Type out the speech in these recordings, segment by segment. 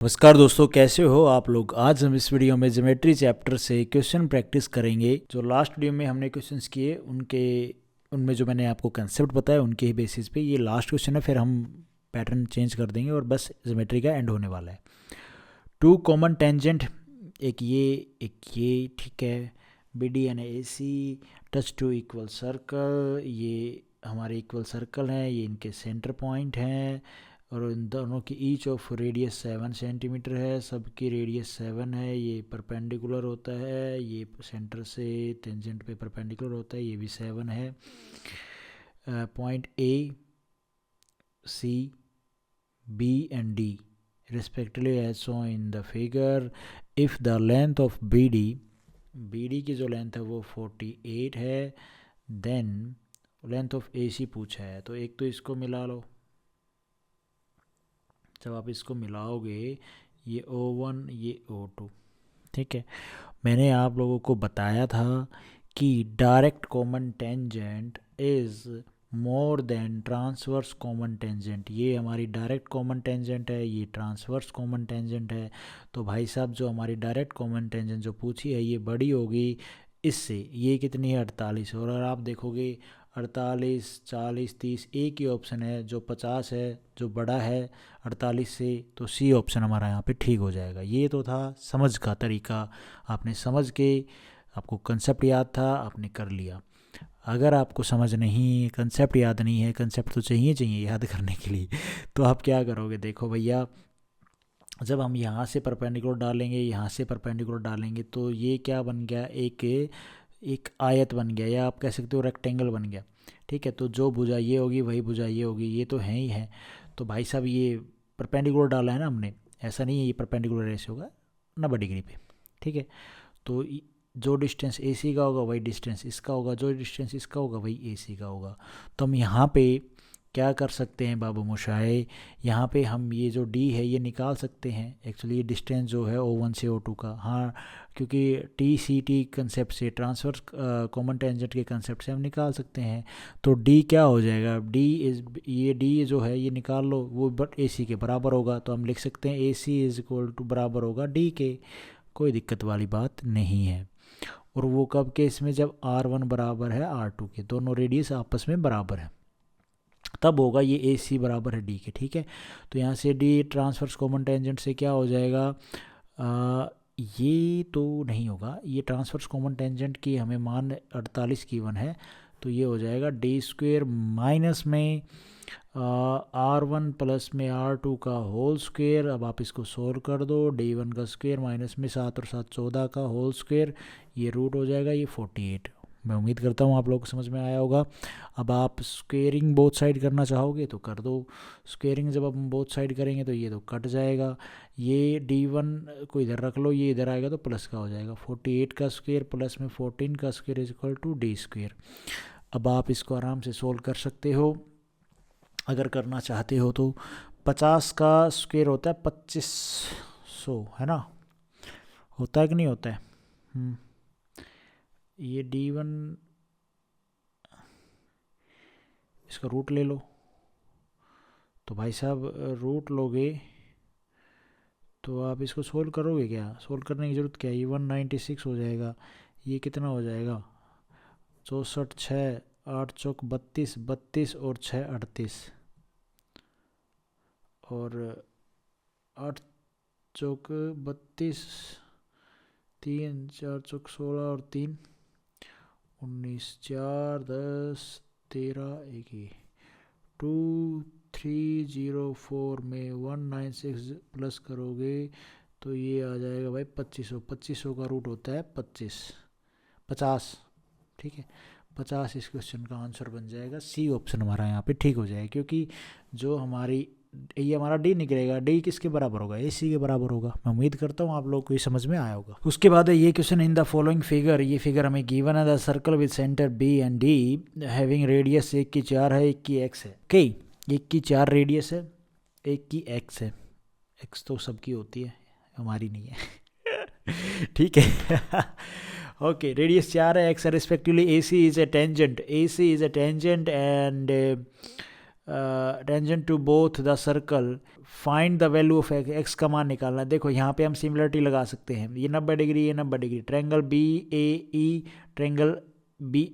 नमस्कार दोस्तों, कैसे हो आप लोग। आज हम इस वीडियो में ज्योमेट्री चैप्टर से क्वेश्चन प्रैक्टिस करेंगे। जो लास्ट वीडियो में हमने क्वेश्चंस किए उनमें जो मैंने आपको कंसेप्ट बताया उनके ही बेसिस पे ये लास्ट क्वेश्चन है। फिर हम पैटर्न चेंज कर देंगे और बस ज्योमेट्री का एंड होने वाला है। टू कॉमन टेंजेंट, एक ये ठीक है। B D N A C touch to equal circle, ये हमारे इक्वल सर्कल हैं, ये इनके सेंटर पॉइंट हैं और इन दोनों की ईच ऑफ रेडियस 7 सेंटीमीटर है। सबकी रेडियस 7 है। ये परपेंडिकुलर होता है, ये सेंटर से टेंजेंट पे परपेंडिकुलर होता है, ये भी 7 है। Point A C B and D respectively as shown in the figure. if the length of BD की जो लेंथ है वो 48 है, देन लेंथ ऑफ AC पूछा है। तो एक तो इसको मिला लो। जब आप इसको मिलाओगे, ये O1 ये O2, ठीक है। मैंने आप लोगों को बताया था कि direct common tangent is more than transverse common tangent. ये हमारी डायरेक्ट कॉमन टेंजेंट है, ये ट्रांसवर्स कॉमन टेंजेंट है। तो भाई साहब, जो हमारी डायरेक्ट कॉमन टेंजेंट जो पूछी है ये बड़ी होगी इससे। ये कितनी है? 48। और अगर आप देखोगे 48, 40, 30 एक ही ऑप्शन है जो 50 है, जो बड़ा है 48 से। तो सी ऑप्शन हमारा यहाँ पे ठीक हो जाएगा। ये तो था समझ का तरीका। आपने समझ के, आपको कंसेप्ट याद था, आपने कर लिया। अगर आपको समझ नहीं, कंसेप्ट याद नहीं है, कंसेप्ट तो चाहिए याद करने के लिए, तो आप क्या करोगे? देखो भैया, जब हम यहाँ से परपेंडिकुलर डालेंगे, यहाँ से परपेंडिकुलर डालेंगे, तो ये क्या बन गया? एक आयत बन गया, या आप कह सकते हो रेक्टेंगल बन गया, ठीक है। तो जो भुजा ये होगी वही भुजा ये होगी, ये तो है ही है। तो भाई साहब, ये परपेंडिकुलर डाला है ना हमने, ऐसा नहीं है ये परपेंडिकुलर ऐसे होगा 90 डिग्री पे, ठीक है। तो जो डिस्टेंस AC का होगा वही डिस्टेंस इसका होगा, जो डिस्टेंस इसका होगा वही AC का होगा। तो हम यहाँ पे क्या कर सकते हैं बाबू मोशाए, यहाँ पे हम ये जो D है ये निकाल सकते हैं। एक्चुअली ये डिस्टेंस जो है O1 से O2 का, हाँ, क्योंकि TCT कंसेप्ट से, ट्रांसवर्स कॉमन टेंजेंट के कंसेप्ट से हम निकाल सकते हैं। तो D क्या हो जाएगा? ये D जो है ये निकाल लो, वो बट AC के बराबर होगा। तो हम लिख सकते हैं AC इज इक्वल टू बराबर होगा D के। कोई दिक्कत वाली बात नहीं है। और वो कब के? इसमें जब R1 बराबर है R2 के, दोनों रेडियस आपस में बराबर है, तब होगा ये AC बराबर है D के, ठीक है। तो यहाँ से D ट्रांसवर्स कॉमन टेंजेंट से क्या हो जाएगा? ये तो नहीं होगा, ये ट्रांसवर्स कॉमन टेंजेंट की हमें मान 48 की वन है। तो ये हो जाएगा D² माइनस में R1 प्लस में R2 का होल स्क्वेयर। अब आप इसको सोल्व कर दो, D1 का स्क्वेयर माइनस में 7 और 7 14 का होल स्क्वेयर, ये रूट हो जाएगा ये 48। मैं उम्मीद करता हूँ आप लोग को समझ में आया होगा। अब आप स्क्वेयरिंग बोथ साइड करना चाहोगे तो कर दो। स्क्वेयरिंग जब हम बोथ साइड करेंगे तो ये तो कट जाएगा। ये D1 को इधर रख लो, ये इधर आएगा तो प्लस का हो जाएगा। 48 का स्क्वेयर प्लस में 14 का square is equal to D²। अब आप इसको आराम से सोल्व कर सकते हो अगर करना चाहते हो तो। 50 का स्क्वेयर होता है 2500, है ना? होता है कि नहीं होता है? ये D1, इसका रूट ले लो। तो भाई साहब, रूट लोगे तो आप इसको सोल्व करोगे क्या? सोल्व करने की ज़रूरत क्या है? ये 196 हो जाएगा। ये कितना हो जाएगा? 64, 6 8 चौक 32, 32 और 6 38, और 8 चौक 32, 3 4 चौक 16 और 3 19, 4 10 13 1 2304 में 196 प्लस करोगे तो ये आ जाएगा भाई 2500। 2500 का रूट होता है 50, ठीक है। 50 इस क्वेश्चन का आंसर बन जाएगा। सी ऑप्शन हमारा यहाँ पे ठीक हो जाएगा, क्योंकि जो हमारी ये हमारा D निकलेगा, D किसके बराबर होगा? AC के बराबर होगा। मैं उम्मीद करता हूँ आप लोग को ये समझ में आया होगा। उसके बाद है ये question, in the following figure, ये फिगर हमें गिवन है। The circle with centre B and D having radius, एक की 4 है, एक की x है। ओके, एक की 4 रेडियस है, एक की x है। x तो सबकी होती है, हमारी नहीं है। ठीक है। ओके, रेडियस 4 है, x है respectively. AC is a tangent, AC is a tangent and tangent to both the circle, find the value of X का मान निकालना है। देखो यहाँ पे हम सिमिलरिटी लगा सकते हैं, ये 90 डिग्री, ये 90 degree, triangle B A E, triangle B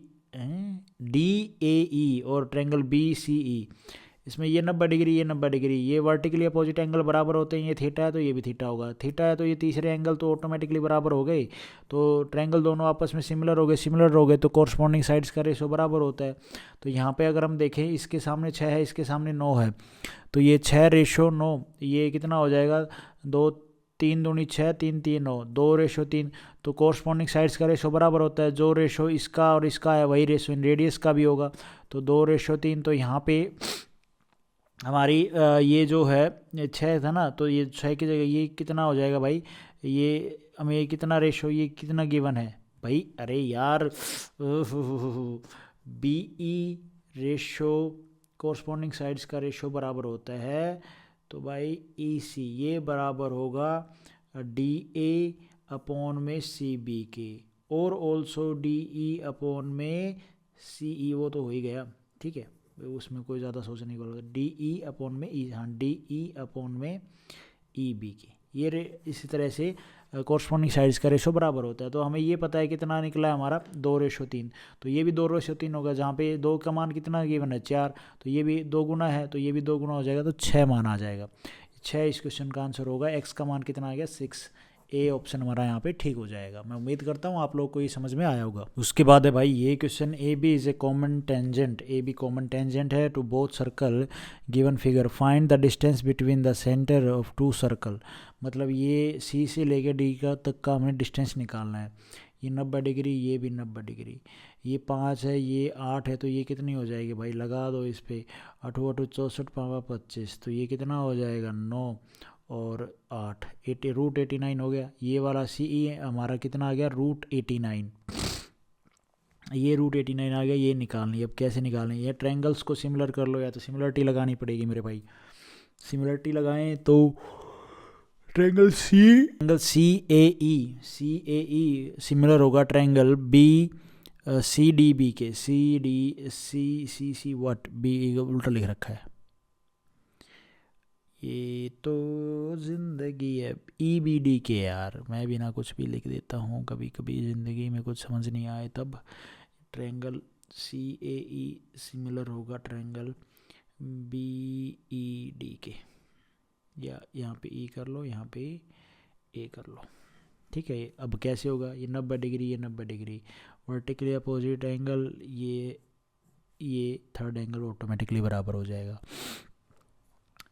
D A E और ट्रायंगल बी सी ई, इसमें ये 90 डिग्री, ये 90 डिग्री, ये वर्टिकली अपोजिट एंगल बराबर होते हैं, ये थीटा है तो ये भी थीटा होगा, थीटा है तो ये तीसरे एंगल तो ऑटोमेटिकली बराबर हो गए, तो ट्रायंगल दोनों आपस में सिमिलर हो गए तो कॉरस्पॉन्डिंग साइड्स का रेशो बराबर होता है। तो यहाँ पे अगर हम देखें, इसके सामने 6 है, इसके सामने 9 है, तो ये 6:9, ये कितना हो जाएगा, 2 3 दूनी 6, 3 3 9, 2:3, तो कॉरस्पॉन्डिंग साइड्स का रेशो बराबर होता है, जो रेशो इसका और इसका है वही रेशो इन रेडियस का भी होगा, तो 2:3। तो यहाँ पे हमारी ये जो है 6 था ना, तो ये 6 की जगह ये कितना हो जाएगा भाई, ये हमें कितना रेशो, ये कितना गिवन है भाई, अरे यार B E ratio corresponding sides का रेशो बराबर होता है, तो भाई ई सी ये बराबर होगा डी ए अपॉन में सी बी के, और ऑल्सो डी ई अपॉन में सी ई, वो तो हो ही गया, ठीक है, उसमें कोई ज़्यादा सोचने की बात, डी ई अपॉन में ई, हाँ डी ई अपॉन में ई बी के, ये इसी तरह से कॉरस्पॉन्डिंग साइड्स का रेशो बराबर होता है। तो हमें ये पता है कितना निकला है हमारा 2:3, तो ये भी 2:3 होगा, जहाँ पे 2 का मान कितना गिवन है 4, तो ये भी 2 गुना है, तो ये भी 2 गुना हो जाएगा, तो 6 मान आ जाएगा, 6 इस क्वेश्चन का आंसर होगा। एक्स का मान कितना आ गया 6, ए ऑप्शन हमारा यहाँ पे ठीक हो जाएगा। मैं उम्मीद करता हूँ आप लोग को ये समझ में आया होगा। उसके बाद है भाई ये question, A B is a common tangent, A B common tangent है to both circle given figure, find the distance between the centre of 2 circle. मतलब ये सी से लेकर डी का तक का हमें डिस्टेंस निकालना है, ये 90 डिग्री, ये भी 90 डिग्री, ये 5 है, ये 8 है, तो ये कितनी हो जाएगी भाई, लगा दो इस पर, 8 8 64 5 25, तो ये कितना हो जाएगा 9 और 8 √89 हो गया। ये वाला सी ई हमारा कितना आ गया √89, ये √89 आ गया, ये निकालनी। अब कैसे निकालें, ये ट्रायंगल्स को सिमिलर कर लो, या तो सिमिलरिटी लगानी पड़ेगी मेरे भाई, सिमिलरिटी लगाएं तो triangle C A E similar होगा triangle B C D B के, C D C what B उल्टा लिख रखा है, ये तो ज़िंदगी है ई बी डी के, यार मैं भी ना कुछ भी लिख देता हूँ कभी कभी, ज़िंदगी में कुछ समझ नहीं आए तब। Triangle C A E similar होगा ट्रायंगल बी ई डी के, या यहाँ पे ई कर लो, यहाँ पे ए कर लो, ठीक है। अब कैसे होगा, ये 90 डिग्री, ये 90 डिग्री, वर्टिकली अपोजिट एंगल, ये थर्ड एंगल ऑटोमेटिकली बराबर हो जाएगा।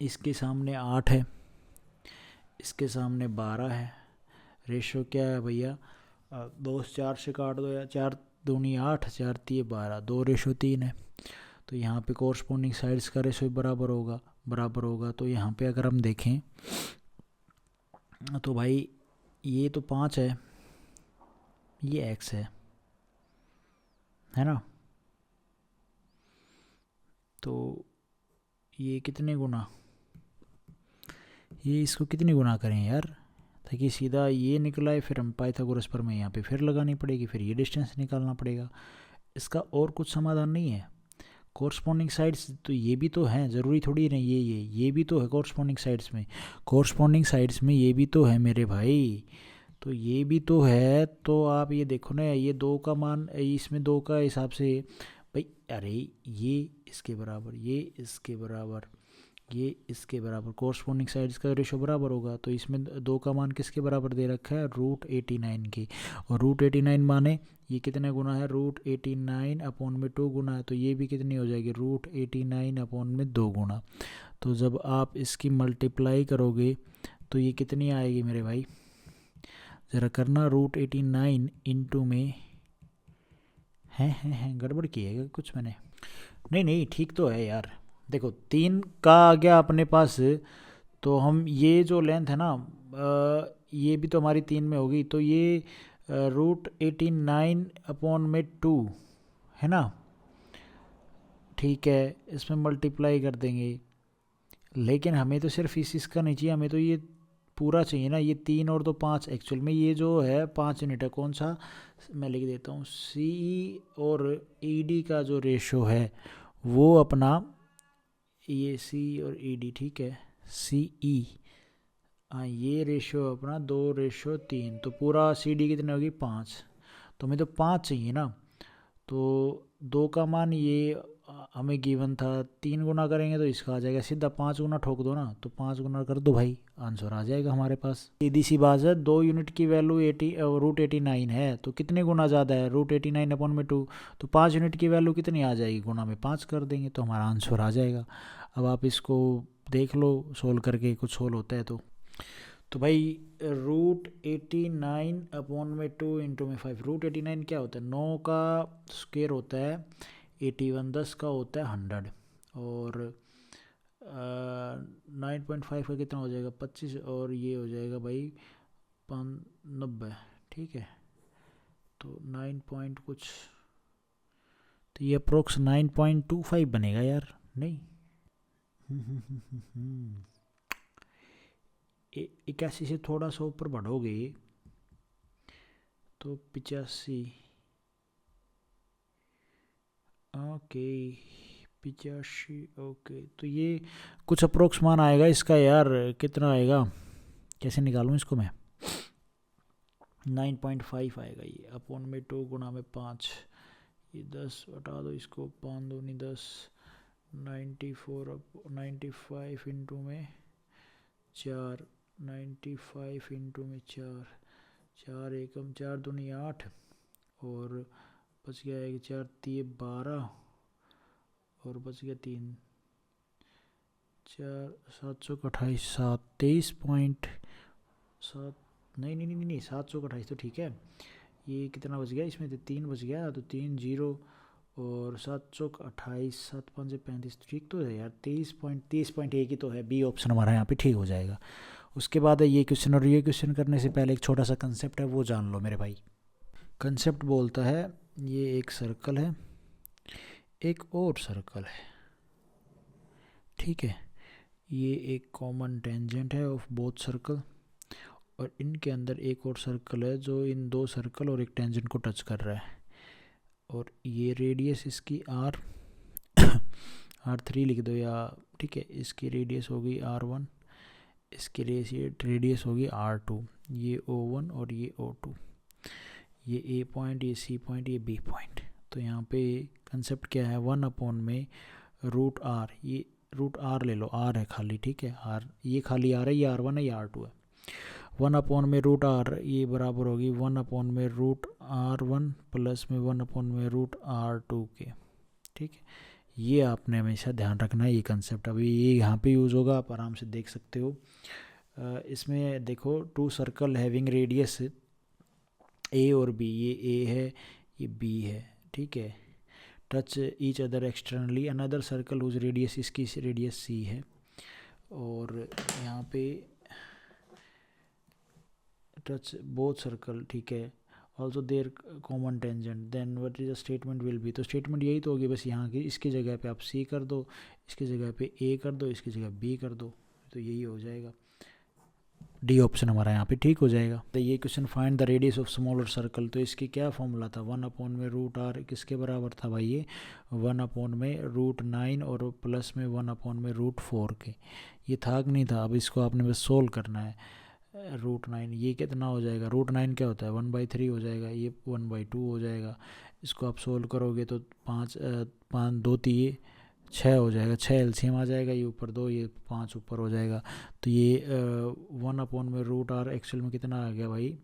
इसके सामने 8 है, इसके सामने 12 है, रेशो क्या है भैया, 2 4 से काट दो, या 4 दूनी 8, 4 3 12, 2:3 है, तो यहाँ पे कॉरस्पॉन्डिंग साइड्स का रेशो बराबर होगा। तो यहाँ पे अगर हम देखें तो भाई ये तो 5 है, ये x है ना, तो ये कितने गुना, ये इसको कितनी गुना करें यार, ताकि सीधा ये निकला है, फिर हम पाइथागोरस पर में यहाँ पे फिर लगानी पड़ेगी, फिर ये डिस्टेंस निकालना पड़ेगा। इसका और कुछ समाधान नहीं है। कॉरस्पॉन्डिंग साइड्स तो ये भी तो हैं, ज़रूरी थोड़ी नहीं ये भी तो है कॉरस्पॉन्डिंग साइड्स में ये भी तो है मेरे भाई, तो ये भी तो है। तो आप ये देखो ना, ये 2 का मान, इसमें 2 का हिसाब से भाई, अरे ये इसके बराबर, ये इसके बराबर, ये इसके बराबर, कॉरस्पॉन्डिंग साइड्स का रेशो बराबर होगा। तो इसमें 2 का मान किसके बराबर दे रखा है, √89 के, और √89 माने ये कितने गुना है, √89 अपॉन में 2 गुना है, तो ये भी कितनी हो जाएगी, √89 अपॉन में 2 गुना। तो जब आप इसकी मल्टीप्लाई करोगे तो ये कितनी आएगी मेरे भाई, ज़रा करना, √89 इंटू में है गड़बड़ की है कुछ मैंने, नहीं ठीक तो है यार। देखो 3 का आ गया अपने पास, तो हम ये जो लेंथ है ना, ये भी तो हमारी 3 में होगी, तो ये √89 अपॉन में 2 है ना, ठीक है, इसमें मल्टीप्लाई कर देंगे। लेकिन हमें तो सिर्फ इसका नहीं चाहिए, हमें तो ये पूरा चाहिए ना, ये 3 और 2 5, एक्चुअल में ये जो है 5 यूनिट है, कौन सा मैं लिख देता हूँ, सी और ई डी का जो रेशो है वो अपना ये सी और ई डी, ठीक है, सी ई, हाँ ये रेशो अपना 2:3, तो पूरा सी डी कितनी होगी 5, तो हमें तो 5 चाहिए ना। तो 2 का मान ये हमें गिवन था, 3 गुना करेंगे तो इसका आ जाएगा, सीधा 5 गुना ठोक दो ना, तो 5 गुना कर दो भाई, आंसर आ जाएगा हमारे पास। सीधी सी बात है, 2 यूनिट की वैल्यू 80 √89 है, तो कितने गुना ज़्यादा है, √89/2, तो 5 यूनिट की वैल्यू कितनी आ जाएगी, गुना में 5 कर देंगे तो हमारा आंसर आ जाएगा। अब आप इसको देख लो सोल्व करके, कुछ सोल्व होता है तो भाई √89/2 इंटू में 5, √89 क्या होता है, 9 का स्क्वायर होता है 81, 10 का होता है 100, और 9.5 का कितना हो जाएगा 25, और ये हो जाएगा भाई 90, ठीक है, तो 9 पॉइंट कुछ, तो ये अप्रोक्स 9.25 बनेगा यार, नहीं 81 से थोड़ा सा ऊपर बढ़ोगे तो 85, ओके 85, ओके, तो ये कुछ अप्रोक्स मान आएगा इसका यार, कितना आएगा, कैसे निकालूं इसको मैं, 9.5 आएगा ये, अपॉन में 2 गुना में 5, ये 10 हटा दो इसको, 5 दूनी 10, 94 95 इंटू में 4, 95 इंटू में 4, 4 एकम 4 दूनी 8, और बच गया एक 4 3 12, और बच गया 3 4 728, 23.7, नहीं 728 तो ठीक है, ये कितना बच गया इसमें, तो 3 बच गया, तो 3 0, और 728, 7 5 35, ठीक तो है यार, 23.1 ही तो है, बी ऑप्शन हमारा यहाँ पे ठीक हो जाएगा। उसके बाद है ये क्वेश्चन, और ये क्वेश्चन करने से पहले एक छोटा सा कंसेप्ट है वो जान लो मेरे भाई। कंसेप्ट बोलता है ये एक सर्कल है, एक और सर्कल है, ठीक है, ये एक कॉमन टेंजेंट है ऑफ बोथ सर्कल, और इनके अंदर एक और सर्कल है जो इन 2 सर्कल और एक टेंजेंट को टच कर रहा है, और ये रेडियस इसकी R3 लिख दो या, ठीक है, इसकी रेडियस होगी R1, इसकी रेडियस होगी R2, ये O1 और ये O2, ये ए पॉइंट, ये सी पॉइंट, ये बी पॉइंट। तो यहाँ पे कंसेप्ट क्या है, 1 में √R, ये √R ले लो, R है खाली, ठीक है, R ये खाली R है, ये R1 है, ये R2 है, 1 में √R, ये बराबर होगी 1 में √R1 प्लस में 1 में √R2 के, ठीक है, ये आपने हमेशा ध्यान रखना है, ये कंसेप्ट अभी ये यहाँ पे यूज़ होगा, आप आराम से देख सकते हो। इसमें देखो 2 सर्कल हैविंग रेडियस ए और बी, ये ए है ये बी है, ठीक है, touch each other externally, another circle whose radius, इसकी रेडियस सी है, और यहाँ पे टच बोथ सर्कल, ठीक है, also their common tangent, then what is the statement will be, तो स्टेटमेंट यही तो होगी, बस यहाँ की इसकी जगह पे आप सी कर दो, इसकी जगह पे ए कर दो, इसकी जगह बी कर दो, तो यही हो जाएगा, डी ऑप्शन हमारा यहाँ पे ठीक हो जाएगा। तो ये question find the radius of smaller circle, तो इसकी क्या फॉर्मूला था, 1 में √R किसके बराबर था भाई, ये 1 में √9 और प्लस में 1 में √4 के, ये था कि नहीं था। अब इसको आपने बस सोल्व करना है, √9 ये कितना हो जाएगा, √9 क्या होता है 1/3 हो जाएगा, ये 1/2 हो जाएगा, इसको आप सोल्व करोगे तो 5 2 3 6 हो जाएगा, 6 एलसीएम आ जाएगा, ये ऊपर 2 ये 5 ऊपर हो जाएगा, तो ये 1 में √R एक्चुअल में कितना आ गया भाई,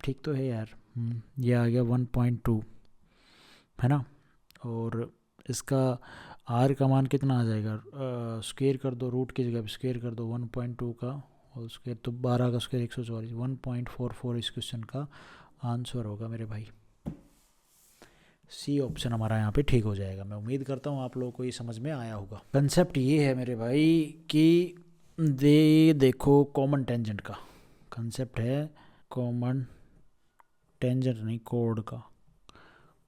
ठीक तो है यार, ये आ गया 1.2 है ना, और इसका R का मान कितना आ जाएगा, स्क्वायर कर दो, रूट की जगह पे स्क्वायर कर दो 1.2 का होल स्क्वायर, तो 12 का स्क्वायर 144, 1.44 इस क्वेश्चन का आंसर होगा मेरे भाई। सी ऑप्शन हमारा यहाँ पे ठीक हो जाएगा। मैं उम्मीद करता हूँ आप लोगों को ये समझ में आया होगा। कंसेप्ट ये है मेरे भाई कि देखो कॉमन टेंजेंट का कंसेप्ट है, कॉमन टेंजेंट नहीं कोड का,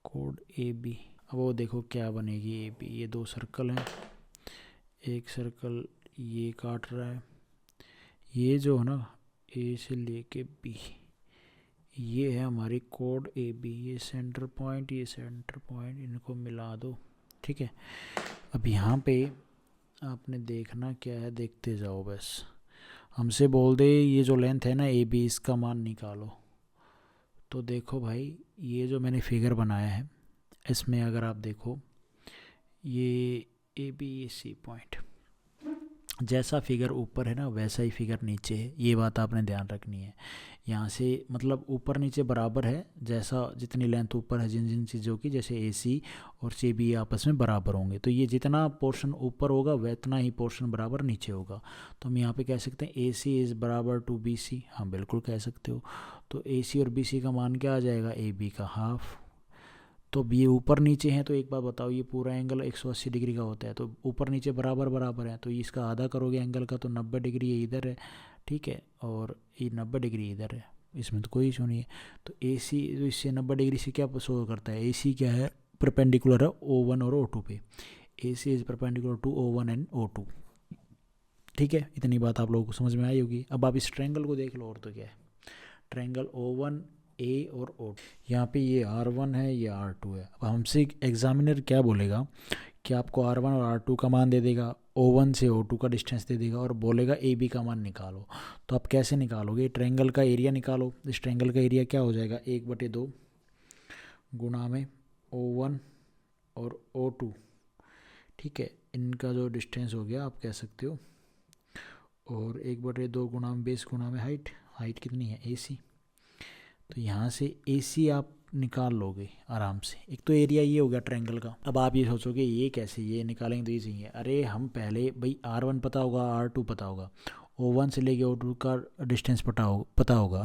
कोड ए बी। अब वो देखो क्या बनेगी ए बी, ये 2 सर्कल हैं, एक सर्कल ये काट रहा है, ये जो है ना ए से लेके बी, ये है हमारी कोड ए बी, ये सेंटर पॉइंट, ये सेंटर पॉइंट, इनको मिला दो, ठीक है। अब यहाँ पे आपने देखना क्या है, देखते जाओ बस। हमसे बोल दे ये जो लेंथ है ना ए बी, इसका मान निकालो। तो देखो भाई, ये जो मैंने फिगर बनाया है इसमें अगर आप देखो, ये A B A C point, जैसा फिगर ऊपर है ना वैसा ही फिगर नीचे है, ये बात आपने ध्यान रखनी है। यहाँ से मतलब ऊपर नीचे बराबर है, जैसा जितनी लेंथ ऊपर है जिन जिन चीज़ों की, जैसे ए सी और सी बी आपस में बराबर होंगे, तो ये जितना पोर्शन ऊपर होगा वैतना ही पोर्शन बराबर नीचे होगा। तो हम यहाँ पे कह सकते हैं ए सी इज़ बराबर टू बी सी। हाँ बिल्कुल कह सकते हो। तो ए सी और बी सी का मान क्या आ जाएगा, ए बी का हाफ। तो अब ये ऊपर नीचे हैं, तो एक बात बताओ, ये पूरा एंगल 180 डिग्री का होता है, तो ऊपर नीचे बराबर बराबर है, तो इसका आधा करोगे एंगल का तो 90 डिग्री ये इधर है, ठीक है, और ये 90 डिग्री इधर है, इसमें तो कोई इशू नहीं है। तो ए सी, तो इससे 90 डिग्री से क्या शो करता है, ए सी क्या है, परपेंडिकुलर है O1 और O2 पे। A C is perpendicular to O1 and O2। ठीक है, इतनी बात आप लोगों को समझ में आई होगी। अब आप इस ट्रायंगल को देख लो, और तो क्या है, ट्रायंगल O1 ए और O, यहाँ पे ये R1 है, ये R2 है। अब हमसे एग्जामिनर क्या बोलेगा कि आपको R1 और R2 का मान दे देगा, O1 से O2 का डिस्टेंस दे देगा, और बोलेगा AB का मान निकालो। तो आप कैसे निकालोगे, ट्रायंगल का एरिया निकालो। इस ट्रायंगल का एरिया क्या हो जाएगा, 1/2 गुणा में O1 और O2, ठीक है, इनका जो डिस्टेंस हो गया आप कह सकते हो, और 1/2 गुणा में बेस गुणा में हाइट। हाइट कितनी है, AC। तो यहाँ से AC आप निकाल लोगे आराम से। एक तो एरिया ये हो गया ट्रायंगल का। अब आप ये सोचोगे ये कैसे, ये निकालेंगे तो ये चाहिए। अरे हम पहले भाई R1 पता होगा, R2 पता होगा, O1 से लेके O2 का डिस्टेंस पता होगा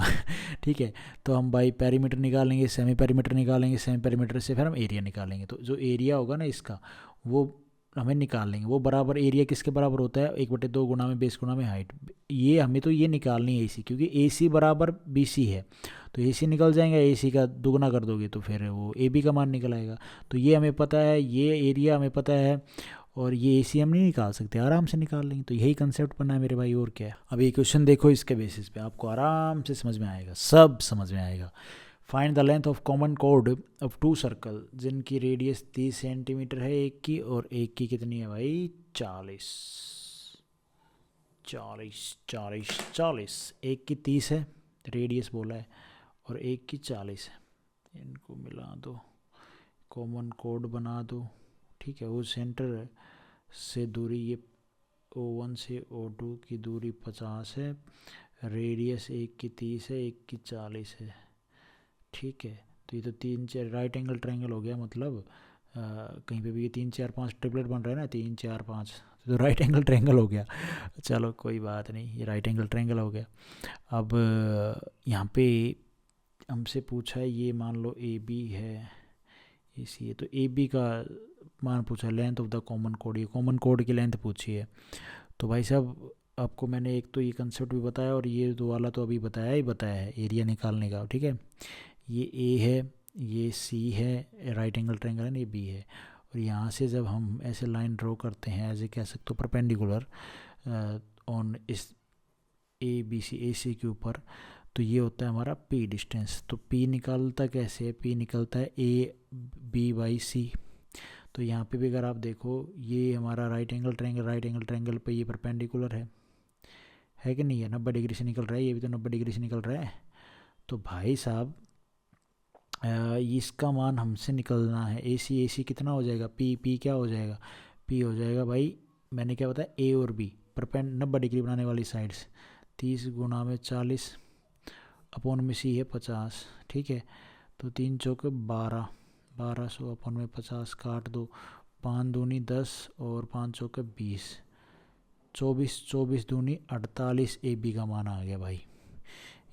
ठीक है। तो हम भाई पेरीमीटर निकालेंगे, सेमी पेरीमीटर निकालेंगे, सेमी पेरीमीटर से फिर हम एरिया निकालेंगे। तो जो एरिया होगा ना इसका, वो हमें निकाल लेंगे। वो बराबर एरिया किसके बराबर होता है, 1/2 गुणा में बेस गुणा में हाइट। ये हमें तो ये निकालनी है AC, क्योंकि AC बराबर BC है, तो AC निकल जाएगा, AC का दुगना कर दोगे तो फिर वो AB का मान निकल आएगा। तो ये हमें पता है, ये एरिया हमें पता है, और ये AC हम नहीं निकाल सकते, आराम से निकाल लेंगे। तो यही कंसेप्ट बनना है मेरे भाई, और क्या है। अब ये क्वेश्चन देखो, इसके बेसिस पे आपको आराम से समझ में आएगा, सब समझ में आएगा। Find the length of common code of 2 circle जिनकी रेडियस 30 सेंटीमीटर है एक की, और एक की कितनी है भाई, 40। 40 40 40, एक की 30 है रेडियस बोला है, और एक की 40 है। इनको मिला दो, कॉमन कोड बना दो, ठीक है। वो सेंटर से दूरी, ये O1 से O2 की दूरी 50 है, रेडियस एक की 30 है, एक की 40 है, ठीक है। तो ये तो 3 4 राइट एंगल ट्रायंगल हो गया, मतलब कहीं पे भी ये 3 4 5 ट्रिपलेट बन रहा है ना, 3 4 5, तो राइट एंगल ट्रायंगल हो गया। चलो कोई बात नहीं, ये राइट एंगल ट्रायंगल हो गया। अब यहाँ पे हमसे पूछा है, ये मान लो AB है, AC है, तो AB का मान पूछा, length of the common code, ये कॉमन कोड की लेंथ पूछी है। तो भाई साहब आपको मैंने एक तो ये कंसेप्ट भी बताया, और ये दो वाला तो अभी बताया है एरिया निकालने का, ठीक है। ये A है, ये C है, राइट एंगल ट्रायंगल है ना, ये B है। और यहाँ से जब हम ऐसे लाइन ड्रॉ करते हैं, ऐसे कह सकते हो परपेंडिकुलर ऑन इस ABC AC के ऊपर, तो ये होता है हमारा P डिस्टेंस। तो P निकालता कैसे है, P निकलता है AB/C। तो यहाँ पे भी अगर आप देखो, ये हमारा राइट एंगल ट्रायंगल पे ये परपेंडिकुलर है कि नहीं है, 90 डिग्री से निकल रहा है, ये भी तो 90 डिग्री से निकल रहा है। तो भाई साहब इसका मान हमसे निकलना है, AC कितना हो जाएगा, P क्या हो जाएगा, P हो जाएगा भाई, मैंने क्या बताया, A और B 90 डिग्री बनाने वाली साइड्स, 30 गुणा में 40 अपॉन में C है 50, ठीक है। तो 3 चौके 12, 1200 अपॉन में 50 काट दो, 5 दूनी 10 और 5 चौके 20, 24 24 दूनी 48, AB का मान आ गया भाई।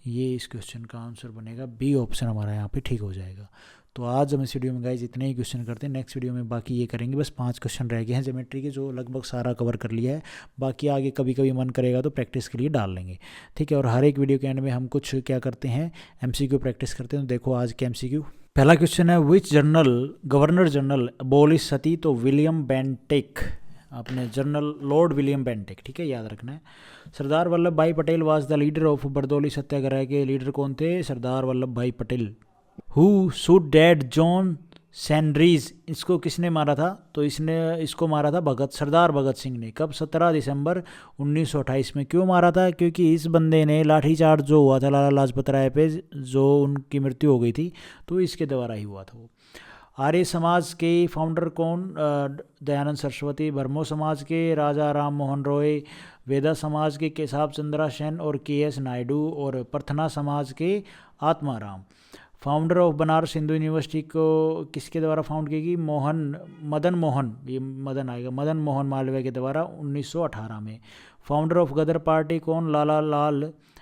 ये इस क्वेश्चन का आंसर बनेगा, B ऑप्शन हमारा यहाँ पे ठीक हो जाएगा। तो आज हम इस वीडियो में गाइज इतने ही क्वेश्चन करते हैं, नेक्स्ट वीडियो में बाकी ये करेंगे। बस 5 क्वेश्चन रह गए हैं ज्योमेट्री के, जो लगभग सारा कवर कर लिया है। बाकी आगे कभी कभी मन करेगा तो प्रैक्टिस के लिए डाल लेंगे, ठीक है। और हर एक वीडियो के एंड में हम कुछ क्या करते हैं, MCQ प्रैक्टिस करते हैं। तो देखो आज के MCQ, पहला क्वेश्चन है, which governor general abolish sati, तो विलियम बेंटिक, अपने जनरल लॉर्ड विलियम बेंटिक, ठीक है, याद रखना है। Sardar Vallabhbhai Patel was the leader of Bardoli Satyagraha के लीडर कौन थे, Sardar Vallabhbhai Patel. Who shot dead John Saunders, इसको किसने मारा था? तो इसको मारा था सरदार भगत सिंह ने। कब? 17 दिसंबर 1928 में। क्यों मारा था? क्योंकि इस बंदे ने लाठीचार्ज जो हुआ था लाला लाजपत राय पे, जो उनकी मृत्यु हो गई थी, तो इसके द्वारा ही हुआ था वो। आर्य समाज के फाउंडर कौन? दयानंद सरस्वती। ब्रह्मो समाज के राजा राम मोहन रॉय। वेदा समाज के केशव चंद्रा सेन और के.एस. नायडू। और प्रार्थना समाज के Atmaram. Founder of Banaras Hindu university को किसके द्वारा फाउंड की गई? मदन मोहन, ये मदन आएगा, मदन मोहन मालवीय के द्वारा 1918 में। फाउंडर ऑफ गदर पार्टी कौन?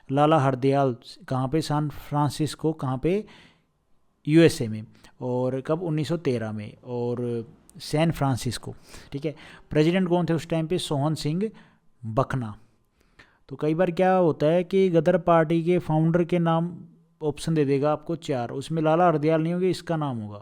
लाला हरदयाल। कहाँ पे? San Francisco. कहाँ पे? यूएसए में। और कब? 1913 में। और सैन फ्रांसिस्को, ठीक है। प्रेसिडेंट कौन थे उस टाइम पे? सोहन सिंह बखना। तो कई बार क्या होता है कि गदर पार्टी के फाउंडर के नाम ऑप्शन दे देगा आपको 4, उसमें लाला हरदयाल नहीं होगा, इसका नाम होगा,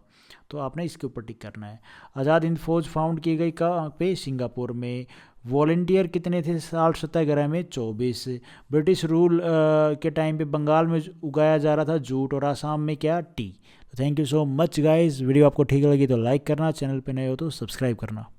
तो आपने इसके ऊपर टिक करना है। आज़ाद हिंद फौज फाउंड की गई कहाँ पे? सिंगापुर में। वॉलेंटियर कितने थे साल सत्याग्रह में? 24। ब्रिटिश रूल के टाइम पे बंगाल में उगाया जा रहा था जूट, और आसाम में क्या? टी। तो thank you so much guys. Video आपको ठीक लगी तो लाइक करना, चैनल पे नए हो तो सब्सक्राइब करना।